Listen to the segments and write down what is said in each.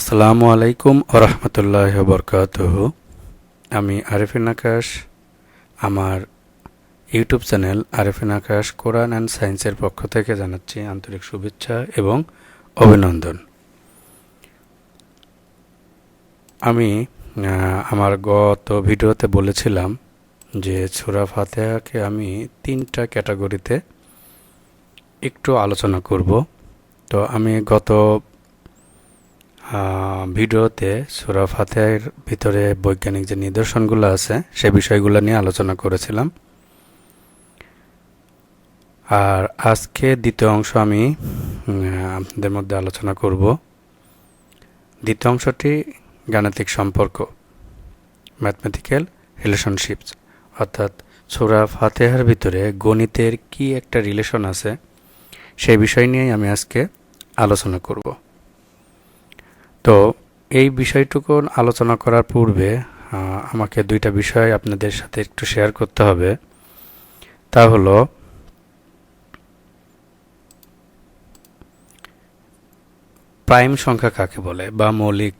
আসসালামু আলাইকুম ওরহমতুল্লাহ বরকাতুহু। আমি আরিফিন আকাশ। আমার YouTube channel Arifin Akash Quran and সায়েন্সের পক্ষ থেকে জানাচ্ছি আন্তরিক শুভেচ্ছা এবং অভিনন্দন। আমি আমার গত ভিডিওতে বলেছিলাম যে সূরা ফাতিহাকে আমি 3টা ক্যাটাগরিতে একটু আলোচনা করব। তো আমি গত ভিডিওতে সূরা ফাতিহার ভিতরে বৈজ্ঞানিক যে নিদর্শনগুলো আছে সে বিষয়গুলো নিয়ে আলোচনা করেছিলাম। আর আজকে দ্বিতীয় অংশ আমি আপনাদের মধ্যে আলোচনা করব। দ্বিতীয় অংশটি গাণিতিক সম্পর্ক, ম্যাথমেটিক্যাল রিলেশনশিপস, অর্থাৎ সূরা ফাতিহার ভিতরে গণিতের কি একটা রিলেশন আছে সেই বিষয় নিয়েই আমি আজকে আলোচনা করব। তো এই বিষয়টুকু আলোচনা করার পূর্বে আমাকে 2টা বিষয় আপনাদের সাথে একটু শেয়ার করতে হবে। তা হলো প্রাইম সংখ্যা কাকে বলে বা মৌলিক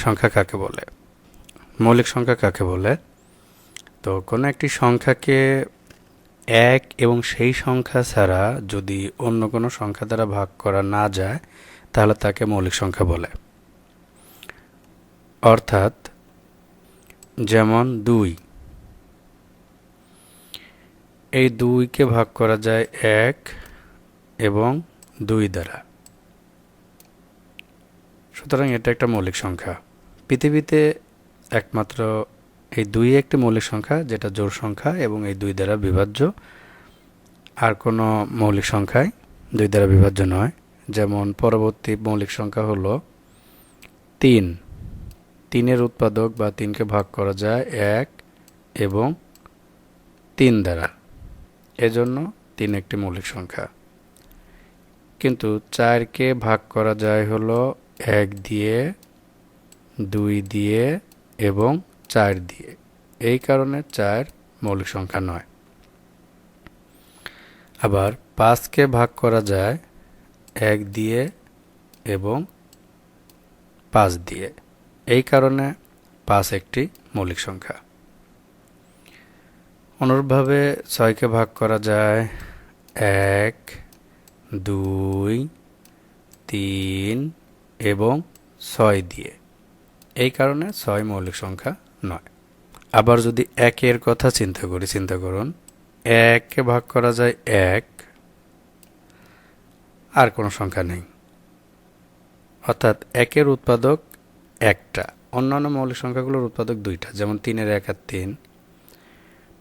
সংখ্যা কাকে বলে। মৌলিক সংখ্যা কাকে বলে? তো কোনো একটি সংখ্যাকে এক এবং সেই সংখ্যা ছাড়া যদি অন্য কোনো সংখ্যা দ্বারা ভাগ করা না যায় তাহলে তাকে মৌলিক সংখ্যা বলে। অর্থাৎ যেমন 2, এই 2কে ভাগ করা যায় 1 এবং 2 দ্বারা, সুতরাং এটা একটা মৌলিক সংখ্যা। পৃথিবীতে একমাত্র এই 2 একটি মৌলিক সংখ্যা যেটা জোড় সংখ্যা এবং এই 2 দ্বারা বিভাজ্য। আর কোনো মৌলিক সংখ্যায় 2 দ্বারা বিভাজ্য নয়। যেমন পরবর্তী মৌলিক সংখ্যা হলো 3। 3-এর উৎপাদক বা 3কে ভাগ করা যায় 1 এবং 3 দ্বারা, এজন্য 3 একটি মৌলিক সংখ্যা। কিন্তু 4কে ভাগ করা যায় হলো 1 দিয়ে, 2 দিয়ে এবং 4 দিয়ে, এই কারণে 4 মৌলিক সংখ্যা নয়। আবার 5কে ভাগ করা যায় 1 দিয়ে এবং 5 দিয়ে, এই কারণে 5 একটি মৌলিক সংখ্যা। অনুরূপভাবে 6কে ভাগ করা যায় 1, 2, 3 এবং 6 দিয়ে, এই কারণে 6 মৌলিক সংখ্যা নয়। আবার যদি 1-এর কথা চিন্তা করুন, 1কে ভাগ করা যায় 1, আর কোনো সংখ্যা নেই, অর্থাৎ 1-এর উৎপাদক একটা। অন্যান্য মৌলিক সংখ্যাগুলোর উৎপাদক 2টা, যেমন 3-এর 1 আর 3,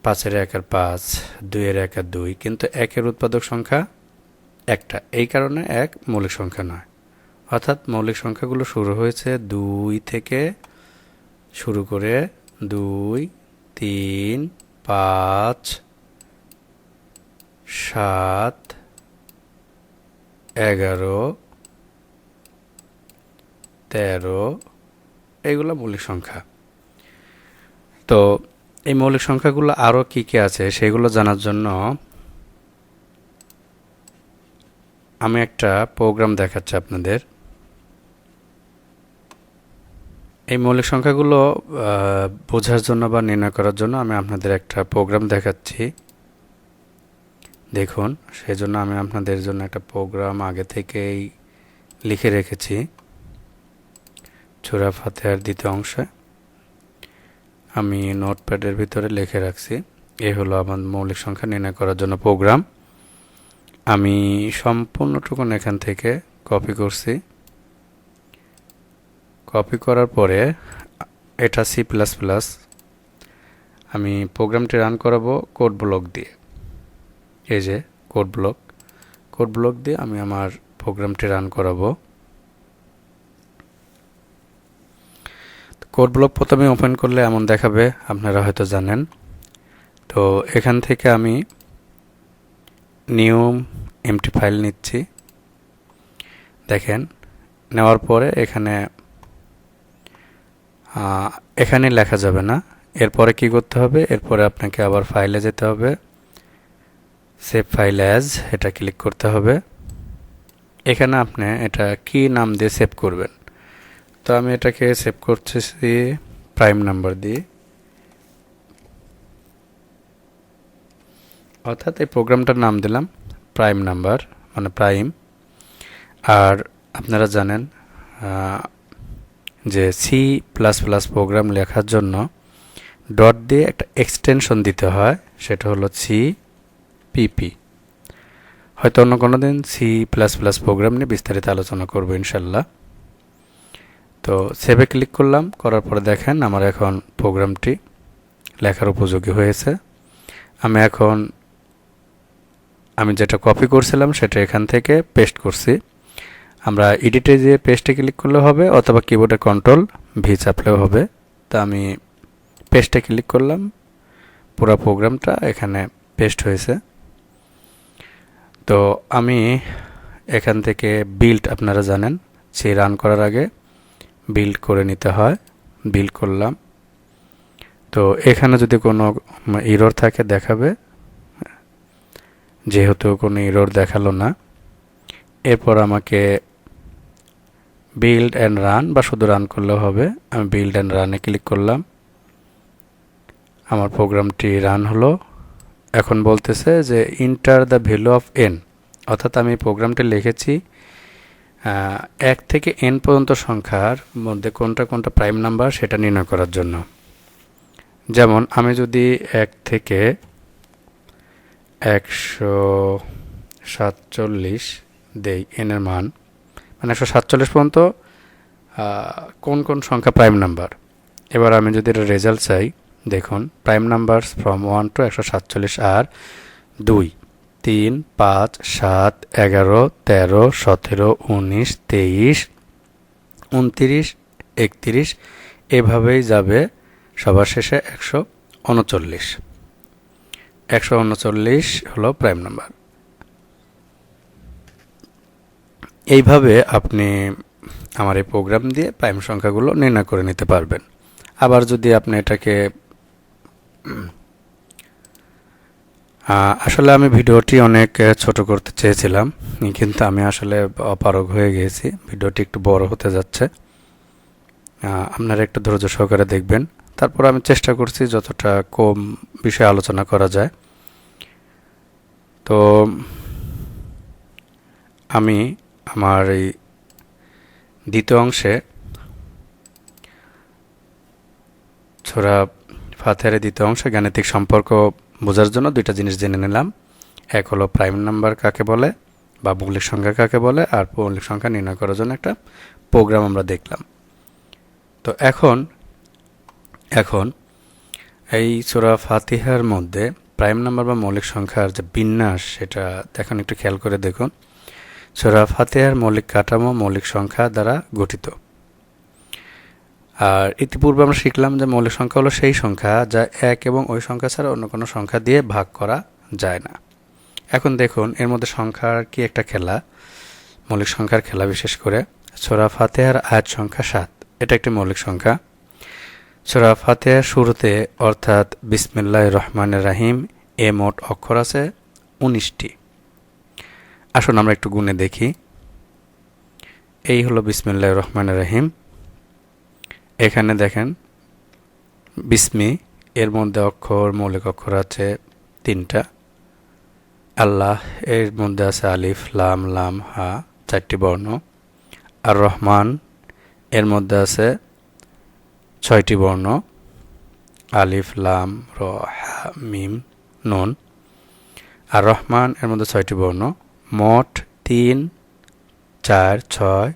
5-এর 1 আর 5, 2-এর 1 আর 2, কিন্তু 1-এর উৎপাদক সংখ্যা একটা, এই কারণে 1 মৌলিক সংখ্যা নয়। অর্থাৎ মৌলিক সংখ্যাগুলো শুরু হয়েছে 2 থেকে শুরু করে 2, 3, 5, 7, 11, 13, এইগুলো মৌলিক সংখ্যা। তো এই মৌলিক সংখ্যাগুলো আরও কি কি আছে সেগুলো জানার জন্য আমি একটা প্রোগ্রাম দেখাচ্ছি আপনাদের। এই মৌলিক সংখ্যাগুলো বোঝার জন্য বা নির্ণয় করার জন্য আমি আপনাদের একটা প্রোগ্রাম দেখাচ্ছি। দেখুন, সেই জন্য আমি আপনাদের জন্য একটা প্রোগ্রাম আগে থেকেই লিখে রেখেছি সূরা ফাতিহার দ্বিতীয় অংশে। আমি নোটপ্যাডের ভিতরে লিখে রাখছি। এই হলো আমার মৌলিক সংখ্যা নির্ণয় করার জন্য প্রোগ্রাম। আমি সম্পূর্ণটুকুন এখান থেকে কপি করছি। কপি করার পরে এটা C++, আমি প্রোগ্রামটি রান করাবো কোড ব্লক দিয়ে। এই যে কোড ব্লক দিয়ে আমি আমার প্রোগ্রামটি রান করাবো। কোড ব্লক প্রথমে ওপেন করলে এমন দেখাবে, আপনারা হয়তো জানেন। তো এখান থেকে আমি নিউ এমটি ফাইল নিচ্ছি। দেখেন, নেওয়ার পরে এখানে লেখা যাবে না। এরপরে কি করতে হবে? এরপরে আপনাকে আবার ফাইলে যেতে হবে, সেভ ফাইল অ্যাজ, এটা ক্লিক করতে হবে। এখানে আপনি এটা কি নাম দিয়ে সেভ করবেন। তো আমি এটাকে সেভ করতেছি প্রাইম নাম্বার দিয়ে, অর্থাৎ এই প্রোগ্রামটার নাম দিলাম প্রাইম নাম্বার, মানে প্রাইম। আর আপনারা জানেন যে সি প্লাস প্লাস প্রোগ্রাম লেখার জন্য ডট দিয়ে একটা এক্সটেনশন দিতে হয়, সেটা হলো সি পিপি। হয়তো অন্য কোনো দিন সি প্লাস প্লাস প্রোগ্রাম নিয়ে বিস্তারিত আলোচনা করবো ইনশাল্লাহ। তো সেভে ক্লিক করলাম, করার পরে দেখেন আমার এখন প্রোগ্রামটি লেখার উপযোগী হয়েছে। আমি যেটা কপি করছিলাম সেটা এখান থেকে পেস্ট করছি। আমরা এডিটে যেয়ে পেস্টে ক্লিক করলে হবে, অথবা কিবোর্ডে কন্ট্রোল ভি চাপলেও হবে। তা আমি পেস্টে ক্লিক করলাম, পুরো প্রোগ্রামটা এখানে পেস্ট হয়েছে। তো আমি এখান থেকে বিল্ড, আপনারা জানেন সেই রান করার আগে বিল্ড করে নিতে হয়, বিল্ড করলাম। তো এখানে যদি কোনো এরর থাকে দেখাবে, যেহেতু কোনো এরর দেখালো না। এরপর আমাকে বিল্ড অ্যান্ড রান বা শুধু রান করলেও হবে। আমি বিল্ড অ্যান্ড রানে ক্লিক করলাম, আমার প্রোগ্রামটি রান হলো। এখন বলতেছে যে enter the value of N, অর্থাৎ আমি প্রোগ্রামটি লিখেছি 1 থেকে n পর্যন্ত সংখ্যার মধ্যে কোনটা কোনটা প্রাইম নাম্বার সেটা নির্ণয় করার জন্য। যেমন আমি যদি 1 থেকে 147 দেই n এর মান, মানে 147 পর্যন্ত কোন কোন সংখ্যা প্রাইম নাম্বার। এবার আমি যদি এটা রেজাল্ট চাই, দেখুন প্রাইম নাম্বারস ফ্রম 1 to 147 আর 2, 3, 5, 7, 11, 13, 17, 19, 23, 29, 31, এভাবেই যাবে সবার শেষে 139। 139 হলো প্রাইম নাম্বার। এইভাবে আপনি আমার এই প্রোগ্রাম দিয়ে প্রাইম সংখ্যাগুলো নির্ণয় করে নিতে পারবেন। আবার যদি আপনি এটাকে আসলে আমি ভিডিওটি অনেক ছোট করতে চেয়েছিলাম, কিন্তু আমি আসলে অপারগ হয়ে গিয়েছি। ভিডিওটি একটু বড় হতে যাচ্ছে, আপনারা একটু ধৈর্য সহকারে দেখবেন। তারপর আমি চেষ্টা করছি যতটা কম বিষয়ে আলোচনা করা যায়। তো আমি আমার এই দ্বিতীয় অংশে, সূরা ফাতিহার দ্বিতীয় অংশে গাণিতিক সম্পর্ক বোঝার জন্য দুইটা জিনিস জেনে নিলাম। এক হলো প্রাইম নাম্বার কাকে বলে বা মৌলিক সংখ্যা কাকে বলে, আর মৌলিক সংখ্যা নির্ণয় করার জন্য একটা প্রোগ্রাম আমরা দেখলাম। তো এখন এই সূরা ফাতিহার মধ্যে প্রাইম নাম্বার বা মৌলিক সংখ্যার যে বিন্যাস সেটা এখন একটু খেয়াল করে দেখুন। সূরা ফাতিহার মৌলিক কাঠামো মৌলিক সংখ্যা দ্বারা গঠিত। আর ইতিপূর্বে আমরা শিখলাম যে মৌলিক সংখ্যা হলো সেই সংখ্যা যা 1 এবং ওই সংখ্যা ছাড়া অন্য কোনো সংখ্যা দিয়ে ভাগ করা যায় না। এখন দেখুন এর মধ্যে সংখ্যার কি একটা খেলা, মৌলিক সংখ্যার খেলা। বিশেষ করে সূরা ফাতিহার আয়াত সংখ্যা 7, এটা একটি মৌলিক সংখ্যা। সূরা ফাতিহার শুরুতে অর্থাৎ বিসমিল্লাহির রহমানির রহিম এ মোট অক্ষর আছে 19টি। আসুন আমরা একটু গুণে দেখি। এই হলো বিসমিল্লাহির রহমানির রহিম। এখানে দেখেন বিসমি, এর মধ্যে মৌলিক অক্ষর আছে 3টা। আল্লাহ, এর মধ্যে আছে আলিফ লাম লাম হা 4টি বর্ণ। আর রহমান, এর মধ্যে আছে 6টি বর্ণ, আলিফ লাম র হা মিম নুন। আর রহমান এর মধ্যে 6টি বর্ণ, মোট 3, 4, 6,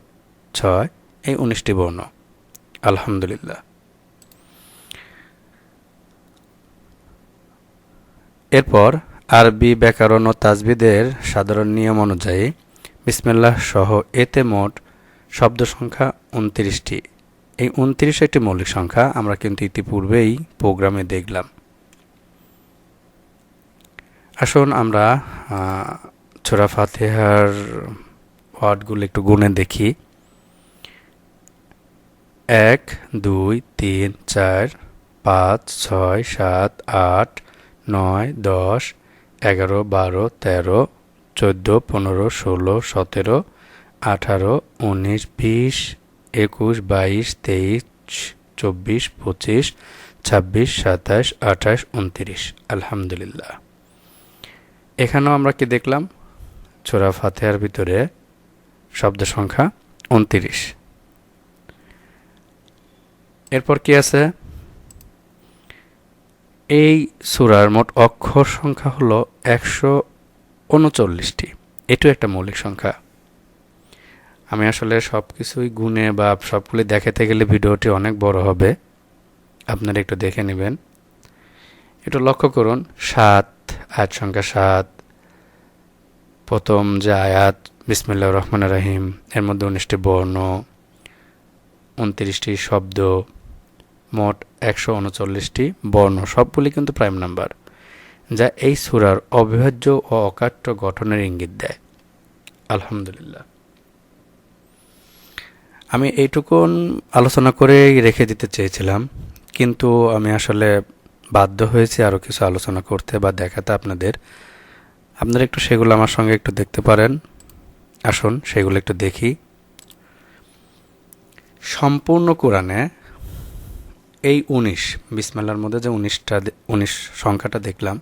6, এই 19টি বর্ণ। আলহামদুলিল্লাহ। এরপর আরবি ব্যাকরণ ও তাজবিদের সাধারণ নিয়ম অনুযায়ী বিসমিল্লাহ সহ এতে মোট শব্দ সংখ্যা 29টি। এই 29 একটি মৌলিক সংখ্যা, আমরা কিন্তু ইতিপূর্বেই প্রোগ্রামে দেখলাম। আসুন আমরা সূরা ফাতিহার ওয়ার্ডগুলো একটু গুণে দেখি। 1, 2, 3, 4, 5, 6, 7, 8, 9, 10, 11, 12, 13, 14, 15, 16, 17, 18, 19, 20, 21, 22, 23, 24, 25, 26, 27, 28, 29। আলহামদুলিল্লাহ। এখানেও আমরা কি দেখলাম? সূরা ফাতিহার ভিতরে শব্দ সংখ্যা 29। এরপর কি আছে? এই সূরার মোট অক্ষর সংখ্যা হলো 139টি। এটাও একটা মৌলিক সংখ্যা। আমি আসলে সব কিছুই গুণে বা সবগুলি দেখাতে গেলে ভিডিওটি অনেক বড় হবে, আপনারা একটু দেখে নেবেন। একটু লক্ষ্য করুন, 7, আয়াত সংখ্যা 7, প্রথম যে আয়াত বিসমিল্লাহির রহমানির রহিম, এর মধ্যে 19টি বর্ণ, 29টি শব্দ, মোট 139টি বর্ণ, সবগুলি কিন্তু প্রাইম নাম্বার, যা এই সূরার অবিভাজ্য ও অকাট্য গঠনের ইঙ্গিত দেয়। আলহামদুলিল্লাহ। আমি এইটুকুন আলোচনা করেই রেখে দিতে চেয়েছিলাম, কিন্তু আমি আসলে বাধ্য হয়েছি আরও কিছু আলোচনা করতে বা দেখাতে আপনাদের। আপনারা একটু সেগুলো আমার সঙ্গে একটু দেখতে পারেন। আসুন সেগুলো একটু দেখি। সম্পূর্ণ কোরআনে এই 19 বিসমিল্লাহর মধ্যে যে 19 সংখ্যাটা দেখলাম,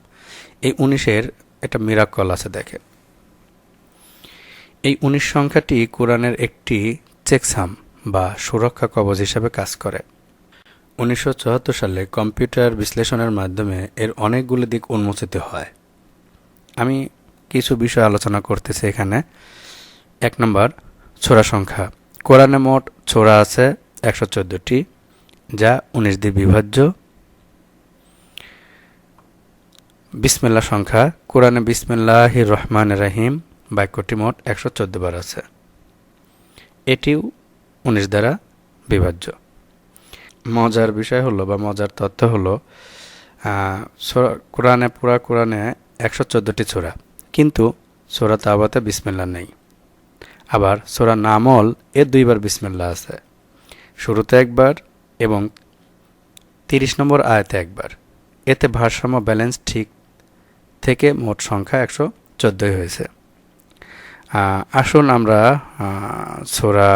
এই 19-এর একটা মিরাকল আছে। দেখেন, এই 19 সংখ্যাটি কোরআনের একটি চেকসাম বা সুরক্ষা কবচ হিসেবে কাজ করে। 1974 সালে কম্পিউটার বিশ্লেষণের মাধ্যমে এর অনেকগুলো দিক উন্মোচিত হয়। আমি কিছু বিষয় আলোচনা করতেছি এখানে। 1 নম্বর, সূরা সংখ্যা। কোরআনে মোট সূরা আছে 114টি, যা 19 দিয়ে বিভাজ্য। বিসমিল্লাহ সংখ্যা। কোরআনে বিসমিল্লাহির রহমানির রহিম বাক্যটি মোট 114 বার আছে। এটিও 19 দ্বারা বিভাজ্য। মজার বিষয় হলো বা মজার তথ্য হলো, পুরা কোরআনে 114টি সূরা, কিন্তু সূরা তাওবাতে বিসমিল্লাহ নেই। আবার সূরা নামল 2বার বিসমিল্লাহ আছে, শুরুতে একবার এবং 30 নম্বর আয়াতে একবার। এতে ভারসাম্য ব্যালেন্স ঠিক থেকে মোট সংখ্যা 114 হয়েছে। আসুন আমরা সূরা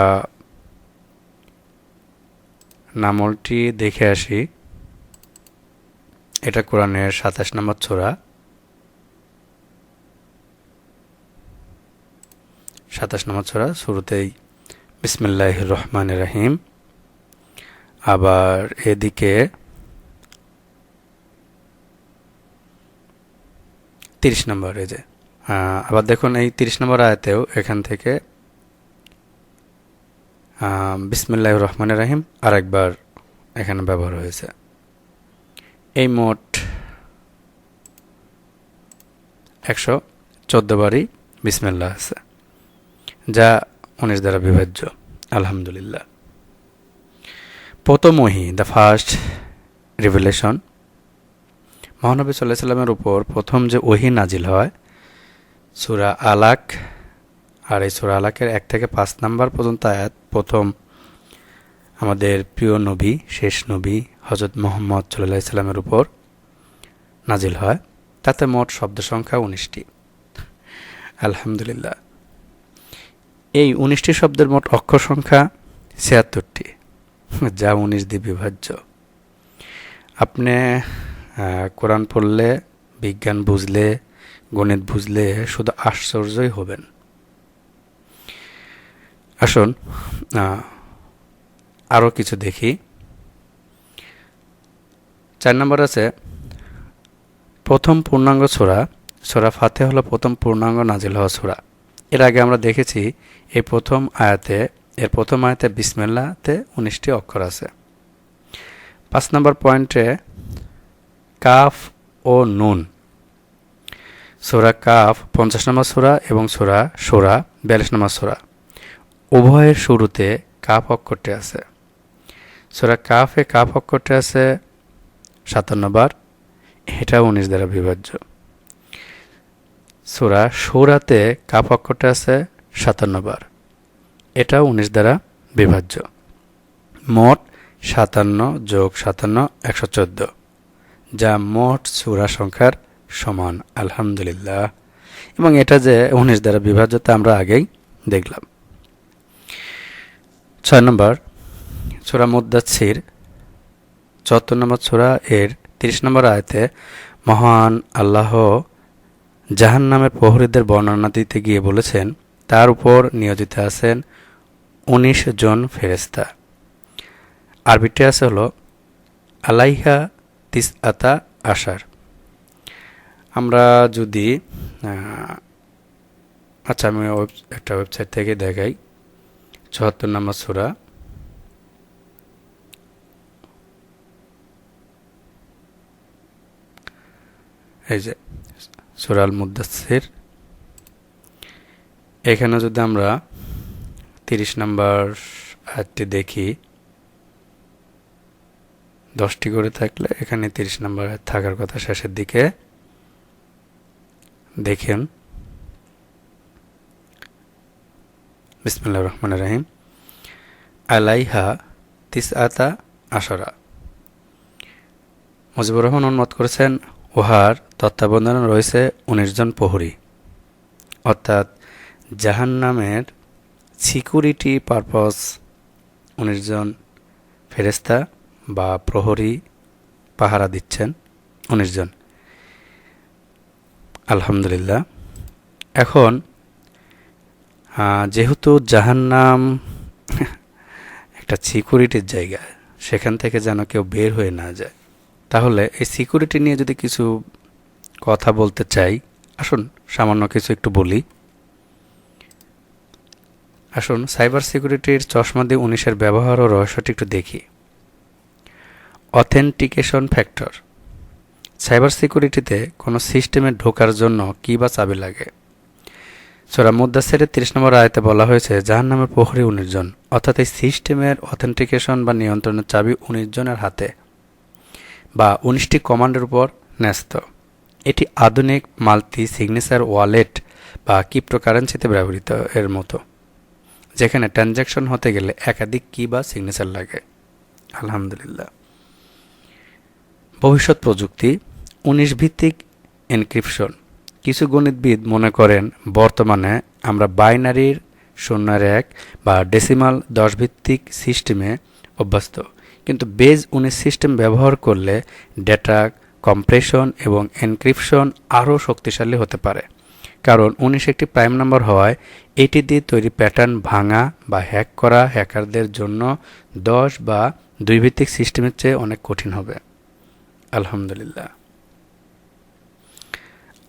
নামলটি দেখে আসি। এটা কোরআনের 27 নম্বর সূরা। 27 নম্বর সূরা, শুরুতেই বিসমিল্লাহির রহমানির রহিম। আবার এদিকে 30 নম্বর, এই যে আবার দেখুন, এই 30 নম্বর আয়াতেও এখান থেকে বিসমিল্লাহির রহমানির রহিম আরেকবার এখানে ব্যবহার হয়েছে। এই মোট 114 বারই বিসমিল্লাহ আছে, যা 19 দ্বারা বিভাজ্য। আলহামদুলিল্লাহ। প্রথম ওহী, দ্য ফার্স্ট রিভেলেশন, মহানবী সাল্লাল্লাহু আলাইহি সাল্লামের উপর প্রথম যে ওহী নাজিল হয় সূরা আলাক। আর এই সূরা আলাকের 1 থেকে 5 নাম্বার পর্যন্ত আয়াত প্রথম আমাদের প্রিয় নবী, শেষ নবী হযরত মুহাম্মদ সাল্লাল্লাহু আলাইহি সাল্লামের উপর নাজিল হয়। তাতে মোট শব্দ সংখ্যা 19টি। আলহামদুলিল্লাহ। এই 19টি শব্দের মোট অক্ষর সংখ্যা 76টি, যা 19 দিয়ে বিভাজ্য। আপনি কোরআন পড়লে, বিজ্ঞান বুঝলে, গণিত বুঝলে শুধু আশ্চর্যই হবেন। আসুন আরও কিছু দেখি। 4 নম্বর আছে প্রথম পূর্ণাঙ্গ সূরা। সূরা ফাতিহা হলো প্রথম পূর্ণাঙ্গ নাজিল হওয়া সূরা। এর আগে আমরা দেখেছি এর প্রথম আয়াতে বিসমিল্লাহতে 19টি অক্ষর আছে। 5 নম্বর পয়েন্টে কাফ ও নুন। সূরা কাফ 50 নম্বর সূরা এবং সূরা শূরা 42 নম্বর সূরা। উভয়ের শুরুতে কাফ অক্ষরটি আছে। সূরা কাফে কাফ অক্ষরটি আছে 57 বার, এটা 19 দ্বারা বিভাজ্য। সূরা শূরাতে কাফ অক্ষরটি আছে 57 বার, এটাও 19 দ্বারা বিভাজ্য। মোট 57 যোগ 57 114, যা মোট সূরা সংখ্যার সমান। আলহামদুলিল্লাহ। এবং এটা যে 19 দ্বারা বিভাজ্য তা আমরা আগেই দেখলাম। 6 নম্বর, সূরা মুদ্দাচ্ছির ৭৪ নম্বর সূরা এর ৩০ নম্বর আয়াতে মহান আল্লাহ জাহান্নামের প্রহরীদের বর্ণনা দিতে গিয়ে বলেছেন, তার উপর নিয়োজিত আছেন ১৯ জন ফেরেশতা। আরবিটি আছে হলো আলাইহা তিসআতা আশার। আমরা যদি আচ্ছা, আমি একটা ওয়েবসাইট থেকে দেখাই। ৭৪ নম্বর সূরা, এই যে সূরা আল মুদ্দাসসির, এখানে যদি আমরা ৩০ নম্বর আয়াতটি দেখি, ১০টি করে থাকলে এখানে ৩০ নম্বর আয়াত থাকার কথা শেষের দিকে। দেখেন, বিসমিল্লাহির রহমানির রহিম, আলাইহা তিসআতা আশরা। মুজিবুর রহমান অনুবাদ করেছেন, উহার তত্ত্বাবধানে রয়েছে ১৯ জন প্রহরী, অর্থাৎ জাহান্নামের সিকিউরিটি পারপাস ১৯ জন ফেরেশতা বা প্রহরী পাহারা দিচ্ছেন ১৯ জন। আলহামদুলিল্লাহ। এখন যেহেতু জাহান্নাম একটা সিকিউরিটির জায়গা, সেখান থেকে যেন কেউ বের হয়ে না যায়, তাহলে এই সিকিউরিটি নিয়ে যদি কিছু কথা বলতে চাই, আসুন সামান্য কিছু একটু বলি। আসুন সাইবার সিকিউরিটির চশমা দিয়ে ১৯-এর ব্যবহার ও রহস্যটি একটু দেখি। Authentication factor. সাইবার সিকিউরিটিতে কোনো সিস্টেমে ঢোকার জন্য কী বা চাবি লাগে? সূরা মুদ্দাসসিরের ৩০ নম্বর আয়াতে বলা হয়েছে জাহান্নামের প্রহরী ১৯ জন, অর্থাৎ এই সিস্টেমের অথেন্টিকেশন বা নিয়ন্ত্রণের চাবি ১৯ জনের হাতে বা ১৯টি কমান্ডের উপর ন্যস্ত। এটি আধুনিক মাল্টি সিগনেচার ওয়ালেট বা ক্রিপ্টোকারেন্সিতে ব্যবহৃত এর মতো, যেখানে ট্রানজ্যাকশন হতে গেলে একাধিক কি বা সিগনেচার লাগে। আলহামদুলিল্লাহ। ভবিষ্যৎ প্রযুক্তি ১৯ ভিত্তিক এনক্রিপশন। কিছু গণিতবিদ মনে করেন বর্তমানে আমরা বাইনারির ০-১ বা ডেসিমাল ১০ ভিত্তিক সিস্টেমে অভ্যস্ত, কিন্তু বেজ ১৯ সিস্টেম ব্যবহার করলে ডেটা কম্প্রেশন এবং এনক্রিপশন আরও শক্তিশালী হতে পারে, কারণ ১৯ একটি প্রাইম নাম্বার হওয়ায় এটি দিয়ে তৈরি প্যাটার্ন ভাঙা বা হ্যাক করা হ্যাকারদের জন্য ১০ বা ২ ভিত্তিক সিস্টেমের চেয়ে অনেক কঠিন হবে। আলহামদুলিল্লাহ।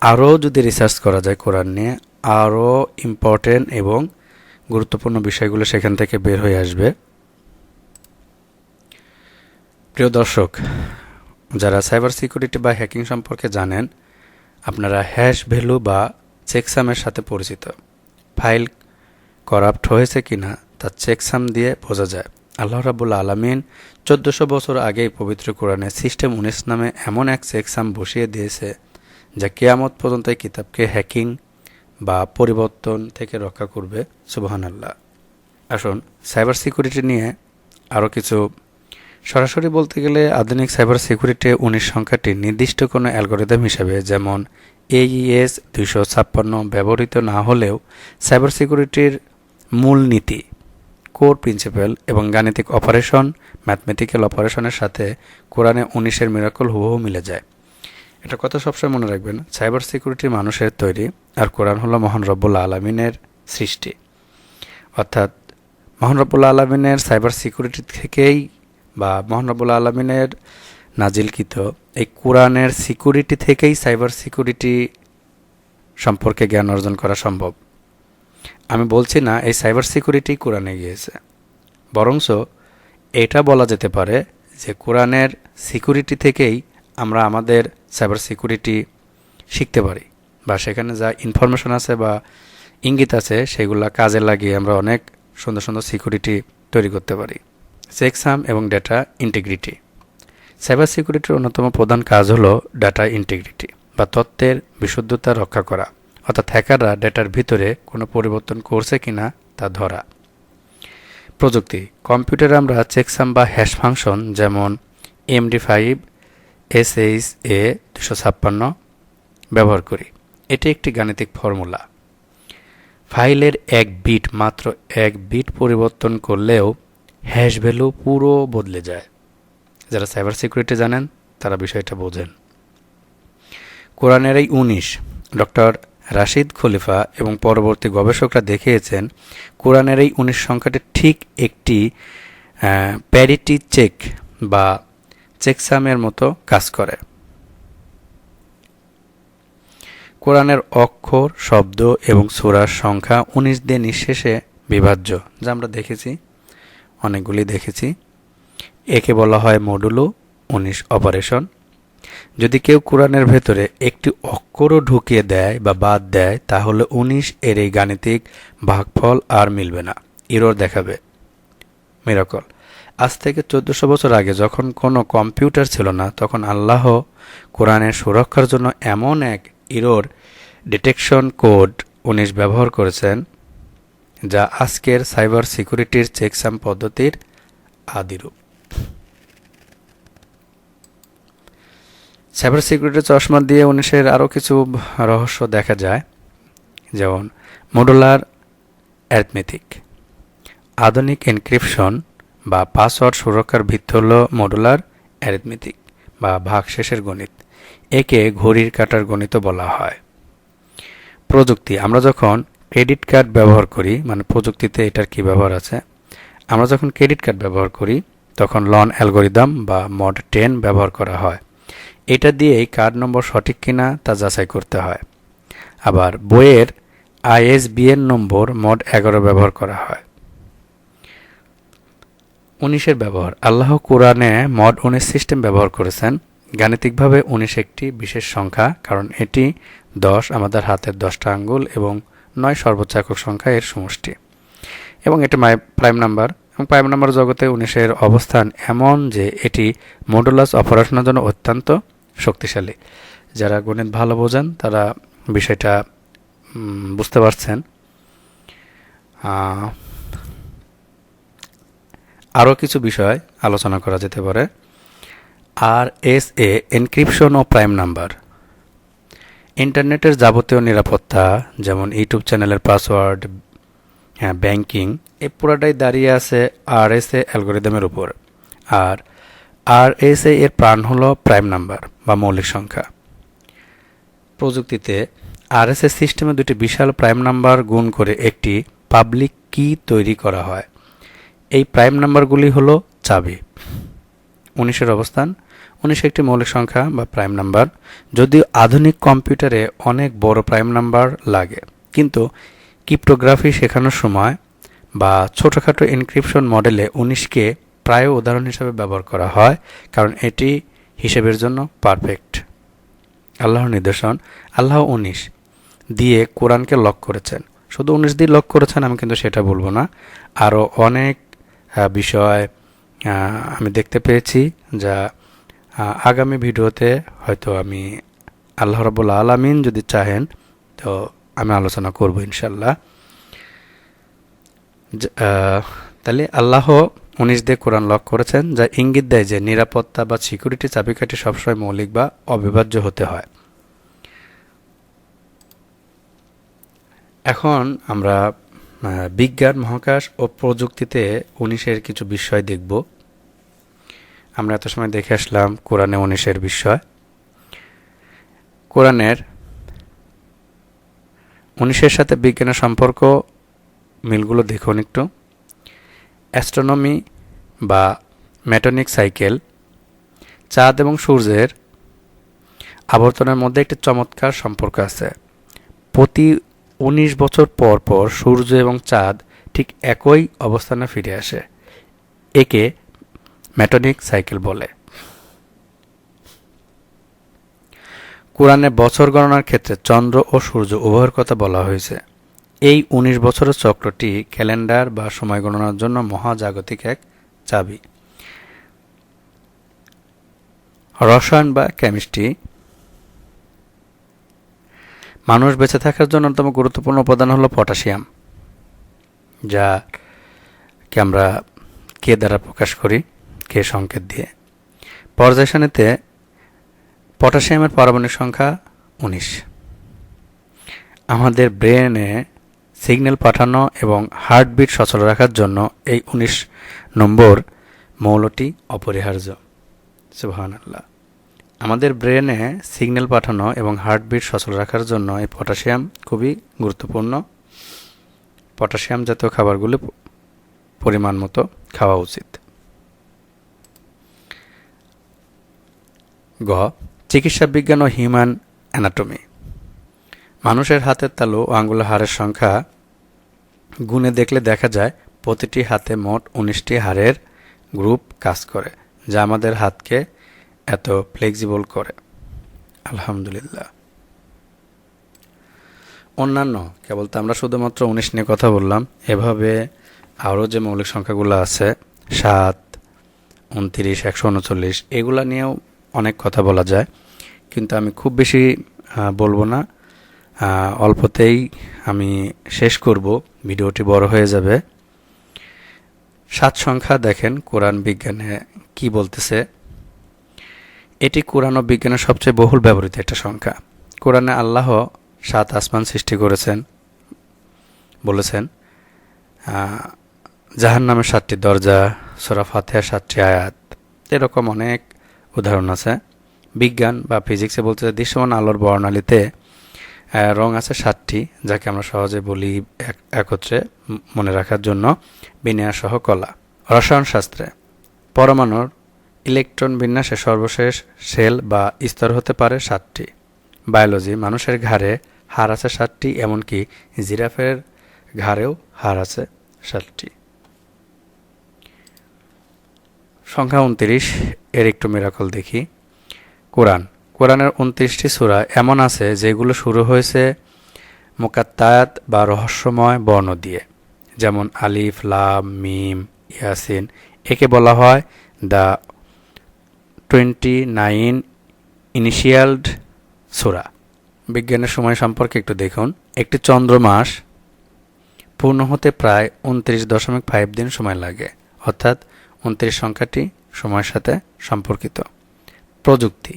আরও যদি রিসার্চ করা যায় কোরআন নিয়ে, আরও ইম্পর্টেন্ট এবং গুরুত্বপূর্ণ বিষয়গুলো সেখান থেকে বের হয়ে আসবে। প্রিয় দর্শক, যারা সাইবার সিকিউরিটি বা হ্যাকিং সম্পর্কে জানেন, আপনারা হ্যাশ ভ্যালু বা চেকসামের সাথে পরিচিত। ফাইল করাপ্ট হয়েছে কিনা তা চেকসাম দিয়ে বোঝা যায়। আল্লাহ রাব্বুল আলামিন ১৪০০ বছর আগেই পবিত্র কোরআনে সিস্টেম ১৯ নামে এমন এক চেকসাম বসিয়ে দিয়েছে যা কিয়ামত পর্যন্ত এই কিতাবকে হ্যাকিং বা পরিবর্তন থেকে রক্ষা করবে। সুবহানাল্লাহ। আসুন সাইবার সিকিউরিটি নিয়ে আরও কিছু। সরাসরি বলতে গেলে আধুনিক সাইবার সিকিউরিটি ১৯ সংখ্যাটি নির্দিষ্ট কোনো অ্যালগোরিদম হিসাবে, যেমন AES ২৫৬ ব্যবহৃত না হলেও সাইবার সিকিউরিটির মূল নীতি, কোর প্রিন্সিপাল এবং গাণিতিক অপারেশন, ম্যাথমেটিক্যাল অপারেশনের সাথে কোরআনে ১৯-এর মিরাকল হুবহু মিলে যায়। এটা কথা সবসময় মনে রাখবেন, সাইবার সিকিউরিটি মানুষের তৈরি আর কোরআন হলো মহান রব্বুল আলামিনের সৃষ্টি। অর্থাৎ মহান রব্বুল আলামিনের সাইবার সিকিউরিটি থেকেই বা মহান রব্বুল আলামিনের নাজিলকৃত এই কোরআনের সিকিউরিটি থেকেই সাইবার সিকিউরিটি সম্পর্কে জ্ঞান অর্জন করা সম্ভব। আমি বলছি না এই সাইবার সিকিউরিটি কোরআনে গিয়েছে, বরঞ্চ এটা বলা যেতে পারে যে কোরআনের সিকিউরিটি থেকেই আমরা আমাদের সাইবার সিকিউরিটি শিখতে পারি, বা সেখানে যা ইনফরমেশন আছে বা ইঙ্গিত আছে সেগুলো কাজে লাগিয়ে আমরা অনেক সুন্দর সুন্দর সিকিউরিটি তৈরি করতে পারি। চেকসাম এবং ডেটা ইন্টিগ্রিটি। সাইবার সিকিউরিটির অন্যতম প্রধান কাজ হলো ডেটা ইন্টিগ্রিটি বা তথ্যের বিশুদ্ধতা রক্ষা করা, অর্থাৎ হ্যাকাররা ডেটার ভিতরে কোনো পরিবর্তন করছে কিনা তা ধরা। প্রযুক্তি। কম্পিউটারে আমরা চেকসাম বা হ্যাশ ফাংশন যেমন MD5 SHA ২৫৬ ব্যবহার করি। এটি একটি গাণিতিক ফর্মুলা। ফাইলের মাত্র এক বিট পরিবর্তন করলেও হ্যাশ ভ্যালু পুরো বদলে যায়। যারা সাইবার সিকিউরিটি জানেন তারা বিষয়টা বোঝেন। কোরআনের এই 19 ডক্টর রাশিদ খলিফা এবং পরবর্তী গবেষকরা দেখিয়েছেন কোরআনের এই 19 সংখ্যাটি ঠিক একটি প্যারিটি চেক বা চেকসামের মতো কাজ করে। কোরআনের অক্ষর, শব্দ এবং সূরার সংখ্যা 19 দিয়ে নিঃশেষে বিভাজ্য, যা আমরা দেখেছি, অনেকগুলি দেখেছি। একে বলা হয় মডুলো 19 অপারেশন। যদি কেউ কোরআনের ভেতরে একটি অক্ষরও ঢুকিয়ে দেয় বা বাদ দেয়, তাহলে 19 এর এই গাণিতিক ভাগফল আর মিলবে না, এরর দেখাবে। মিরাকল। আজ থেকে 1400 বছর আগে যখন কোনো কম্পিউটার ছিল না, তখন আল্লাহ কোরআনের সুরক্ষার জন্য এমন এক এরর ডিটেকশন কোড 19 ব্যবহার করেছেন, যা আজকের সাইবার সিকিউরিটির চেকসাম পদ্ধতির আদিরূপ। সাইবার সিকিউরিটি চশমা দিয়ে 19-এর আরও কিছু রহস্য দেখা যায়, যেমন মডুলার অ্যারিথমেটিক। আধুনিক এনক্রিপশন বা পাসওয়ার্ড সুরক্ষার ভিত্তি হল মডুলার অ্যারিথমেটিক বা ভাগশেষের গণিত। একে ঘড়ির কাঁটার গণিতও বলা হয়। প্রযুক্তি। আমরা যখন ক্রেডিট কার্ড ব্যবহার করি, মানে প্রযুক্তিতে এটার কি ব্যবহার আছে, আমরা যখন ক্রেডিট কার্ড ব্যবহার করি তখন লন অ্যালগোরিদম বা মড 10 ব্যবহার করা হয়। এটা দিয়েই কার্ড নম্বর সঠিক কিনা তা যাচাই করতে হয়। আবার বইয়ের ISBN নম্বর মড 11 ব্যবহার করা হয়। 19-এর ব্যবহার। আল্লাহ কোরআনে মড 19 সিস্টেম ব্যবহার করেছেন। গাণিতিকভাবে 19 একটি বিশেষ সংখ্যা, কারণ এটি 10 আমাদের হাতের 10টা আঙ্গুল এবং 9 সর্বোচ্চ একক সংখ্যা এর সমষ্টি, এবং এটি প্রাইম নাম্বার। এবং প্রাইম নাম্বার জগতে 19-এর অবস্থান এমন যে এটি মডুলাস অপারেশনের জন্য অত্যন্ত শক্তিশালী। যারা গণিত ভালো বোঝেন তারা বিষয়টা বুঝতে পারছেন। আরও কিছু বিষয় আলোচনা করা যেতে পারে। RSA এনক্রিপশন ও প্রাইম নাম্বার। ইন্টারনেটের যাবতীয় নিরাপত্তা, যেমন ইউটিউব চ্যানেলের পাসওয়ার্ড, ব্যাংকিং, এই পুরাটাই দাঁড়িয়ে আছে RSA অ্যালগোরিদমের উপর। আর RSA এর প্রাণ হলো প্রাইম নাম্বার বা মৌলিক সংখ্যা। প্রযুক্তিতে RSA সিস্টেমে দুটি বিশাল প্রাইম নাম্বার গুণ করে একটি পাবলিক কি তৈরি করা হয়। এই প্রাইম নাম্বারগুলি হলো চাবি। 19-এর অবস্থান। 19 একটি মৌলিক সংখ্যা বা প্রাইম নাম্বার, যদিও আধুনিক কম্পিউটারে অনেক বড় প্রাইম নাম্বার লাগে, কিন্তু ক্রিপ্টোগ্রাফি শেখানোর সময় বা ছোটোখাটো এনক্রিপশন মডেলে 19কে প্রায় উদাহরণ হিসাবে ব্যবহার করা হয়, কারণ এটি হিসেবের জন্য পারফেক্ট। আল্লাহর নিদর্শন। আল্লাহ 19 দিয়ে কোরআনকে লক করেছেন। শুধু 19 দিয়ে লক করেছেন আমি কিন্তু সেটা বলবো না, আরও অনেক বিষয় আমি দেখতে পেয়েছি, যা আগামী ভিডিওতে হয়তো আমি আল্লাহ রাব্বুল আলামিন যদি চাহেন তো আমি আলোচনা করব ইনশাল্লাহ। তাহলে আল্লাহ 19 দিয়ে কোরআন লক করেছেন, যা ইঙ্গিত দেয় যে নিরাপত্তা বা সিকিউরিটি চাবিকাঠি সবসময় মৌলিক বা অবিভাজ্য হতে হয়। এখন আমরা বিজ্ঞান, মহাকাশ ও প্রযুক্তিতে 19-এর কিছু বিষয় দেখব। আমরা এত সময় দেখে আসলাম কোরআনে 19-এর বিষয়। কোরআনের 19-এর সাথে বিজ্ঞানের সম্পর্ক মিলগুলো দেখুন একটু। অ্যাস্ট্রোনমি বা ম্যাটনিক সাইকেল। চাঁদ এবং সূর্যের আবর্তনের মধ্যে একটি চমৎকার সম্পর্ক আছে। প্রতি 19 বছর পর পর সূর্য এবং চাঁদ ঠিক একই অবস্থানে ফিরে আসে। একে ম্যাটনিক সাইকেল বলে। কোরআনে বছর গণনার ক্ষেত্রে চন্দ্র ও সূর্য উভয়ের কথা বলা হয়েছে। এই 19 বছরের চক্রটি ক্যালেন্ডার বা সময় গণনার জন্য মহাজাগতিক এক চাবি। রসায়ন বা কেমিস্ট্রি। মানুষ বেঁচে থাকার জন্য অন্যতম গুরুত্বপূর্ণ উপাদান হলো পটাশিয়াম, যাকে আমরা কে দ্বারা প্রকাশ করি, কে সংকেত দিয়ে। পর্যায় সারণীতে পটাশিয়ামের পারমাণবিক সংখ্যা 19। আমাদের ব্রেনে সিগন্যাল পাঠানো এবং হার্টবিট সচল রাখার জন্য এই ১৯ নম্বর মৌলটি অপরিহার্য। সুবহানাল্লাহ। আমাদের ব্রেনে সিগন্যাল পাঠানো এবং হার্টবিট সচল রাখার জন্য এই পটাশিয়াম খুবই গুরুত্বপূর্ণ। পটাশিয়াম জাতীয় খাবারগুলো পরিমাণ মতো খাওয়া উচিত। গ. চিকিৎসা বিজ্ঞান ও হিউম্যান অ্যানাটমি। মানুষের হাতের তালু ও আঙ্গুলের হাড়ের সংখ্যা গুণে দেখলে দেখা যায় প্রতিটি হাতে মোট ১৯টি হাড়ের গ্রুপ কাজ করে, যা আমাদের হাতকে এত ফ্লেক্সিবল করে। আলহামদুলিল্লাহ। অন্যান্য কেবল তো আমরা শুধুমাত্র ১৯ নিয়ে কথা বললাম, এভাবে আরও যে মৌলিক সংখ্যাগুলো আছে ৭, ২৯, ১৩৯ এগুলা নিয়েও অনেক কথা বলা যায়, কিন্তু আমি খুব বেশি বলবো না, অল্পতেই আমি শেষ করব, ভিডিওটি বড় হয়ে যাবে। ৭ সংখ্যা দেখেন কোরআন বিজ্ঞানে কি বলতেছে। এটি কোরআন ও বিজ্ঞানের সবচেয়ে বহুল ব্যবহৃত একটা সংখ্যা। কোরআনে আল্লাহ ৭ আসমান সৃষ্টি করেছেন, বলেছেন। জাহান্নামের ৭টি দরজা, সূরা ফাতিহার ৭টি আয়াত, এরকম অনেক উদাহরণ আছে। বিজ্ঞান বা ফিজিক্সে বলতে দৃশ্যমান আলোর বর্ণালীতে রং আছে ৭টি, যাকে আমরা সহজে বলি একত্রে মনে রাখার জন্য বিন্যাস সহ কলা। রসায়ন শাস্ত্রে পরমাণুর ইলেকট্রন বিন্যাসে সর্বশেষ সেল বা স্তর হতে পারে ৭টি। বায়োলজি মানুষের ঘাড়ে হাড় আছে ৭টি, এমনকি জিরাফের ঘাড়েও হাড় আছে ৭টি। সংখ্যা ২৯ এর একটু মিরাকল দেখি। কোরআনের ২৯টি সূরা এমন আছে যেগুলো শুরু হয়েছে মুকাত্তায়াত বা রহস্যময় বর্ণ দিয়ে, যেমন আলিফ, লাম, মিম, ইয়াসিন। একে বলা হয় দ্য 29 ইনিশিয়ালড সূরা। বিজ্ঞানের সময় সম্পর্কে একটু দেখুন। একটি চন্দ্রমাস পূর্ণ হতে প্রায় ২৯.৫ দিন সময় লাগে, অর্থাৎ ২৯ সংখ্যাটি সময়ের সাথে সম্পর্কিত। প্রযুক্তি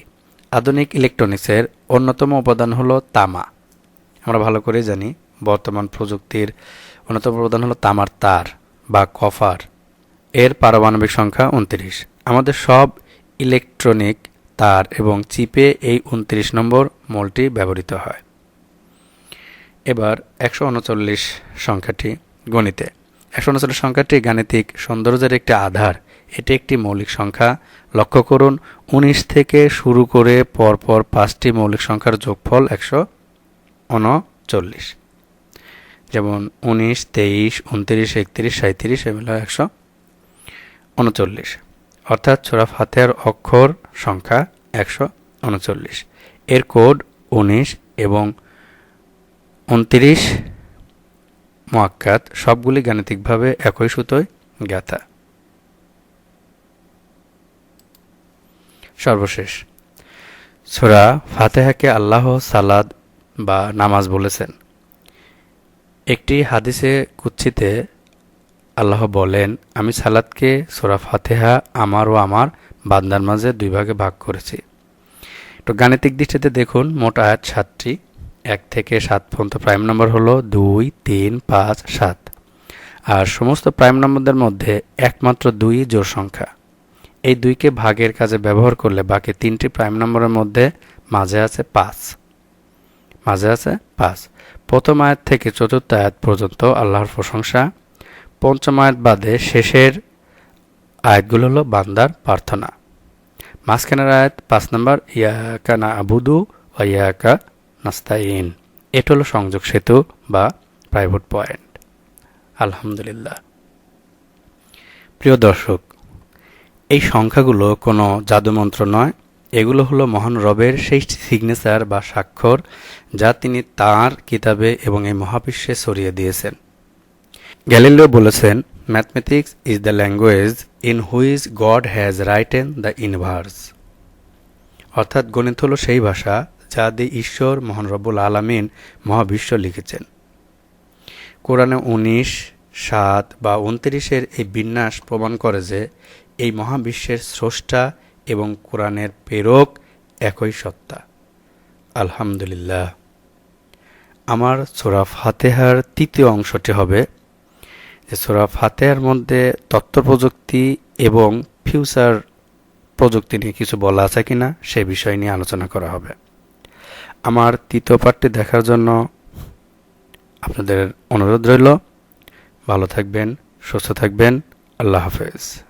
আধুনিক ইলেকট্রনিক্সের অন্যতম উপাদান হলো তামা। আমরা ভালো করে জানি বর্তমান প্রযুক্তির অন্যতম উপাদান হলো তামার তার বা কপার। এর পারমাণবিক সংখ্যা ২৯। আমাদের সব ইলেকট্রনিক তার এবং চিপে এই ২৯ নম্বর মৌলটি ব্যবহৃত হয়। এবার ১৩৯ সংখ্যাটি গণিতে। ১৩৯ সংখ্যাটি গাণিতিক সৌন্দর্যের একটি আধার। এটি একটি মৌলিক সংখ্যা। লক্ষ্য করুন, ১৯ থেকে শুরু করে পরপর ৫টি মৌলিক সংখ্যার যোগফল ১৩৯। যেমন ১৯, ২৩, ২৯, ৩১, ৩৭ এগুলো ১৩৯, অর্থাৎ সূরা ফাতিহার অক্ষর সংখ্যা ১৩৯। এর কোড ১৯ এবং ২৯ মুআক্কাদ, সবগুলি গাণিতিকভাবে একই সুতোয় গাঁথা। সর্বশেষ, সূরা ফাতিহাকে আল্লাহ সালাদ বা নামাজ বলেছেন। একটি হাদিসে কুদসিতে আল্লাহ বলেন, আমি সালাদকে সূরা ফাতিহা আমার ও আমার বান্দার মাঝে ২ ভাগে ভাগ করেছি। তো গাণিতিক দৃষ্টিতে দেখুন, মোট আয়াত ৭টি। ১ থেকে ৭ পর্যন্ত প্রাইম নম্বর হলো ২, ৩, ৫, ৭। আর সমস্ত প্রাইম নম্বরদের মধ্যে একমাত্র ২ জোড় সংখ্যা। এই ২কে ভাগের কাজে ব্যবহার করলে বাকি ৩টি প্রাইম নম্বরের মধ্যে মাঝে আছে ৫। প্রথম আয়াত থেকে চতুর্থ আয়াত পর্যন্ত আল্লাহর প্রশংসা। পঞ্চম আয়াত বাদে শেষের আয়াতগুলো হলো বান্দার প্রার্থনা। মাঝখানের আয়াত ৫ নম্বর, ইয়াকা না'বুদু ওয়া ইয়াকা নাস্তাইন। এটা হলো সংযোগ সেতু বা প্রাইভেট পয়েন্ট। আলহামদুলিল্লাহ। প্রিয় দর্শক, এই সংখ্যাগুলো কোনো জাদুমন্ত্র নয়। এগুলো হলো মহান রবের সেই সিগনেচার বা স্বাক্ষর, যা তিনি তাঁর কিতাবে এবং এই মহাবিশ্বে ছড়িয়ে দিয়েছেন। গ্যালিলিও বলেছেন, mathematics is the language in which god has written the universe. অর্থাৎ গণিত হলো সেই ভাষা যা দিয়ে ঈশ্বর মহান রব্বুল আলামিন মহাবিশ্ব লিখেছেন। কোরআনে ১৯, ৭ বা ২৯-এর এই বিন্যাস প্রমাণ করে যে এই মহাবিশ্বের স্রষ্টা এবং কোরআনের প্রেরক একই সত্তা। আলহামদুলিল্লাহ। আমার সূরা ফাতিহার তৃতীয় অংশটি হবে যে সূরা ফাতিহার মধ্যে তথ্য প্রযুক্তি এবং ফিউচার প্রযুক্তি নিয়ে কিছু বলা আছে কিনা সে বিষয় নিয়ে আলোচনা করা হবে। আমার তৃতীয় পার্টটি দেখার জন্য আপনাদের অনুরোধ রইল। ভালো থাকবেন, সুস্থ থাকবেন। আল্লাহ হাফেজ।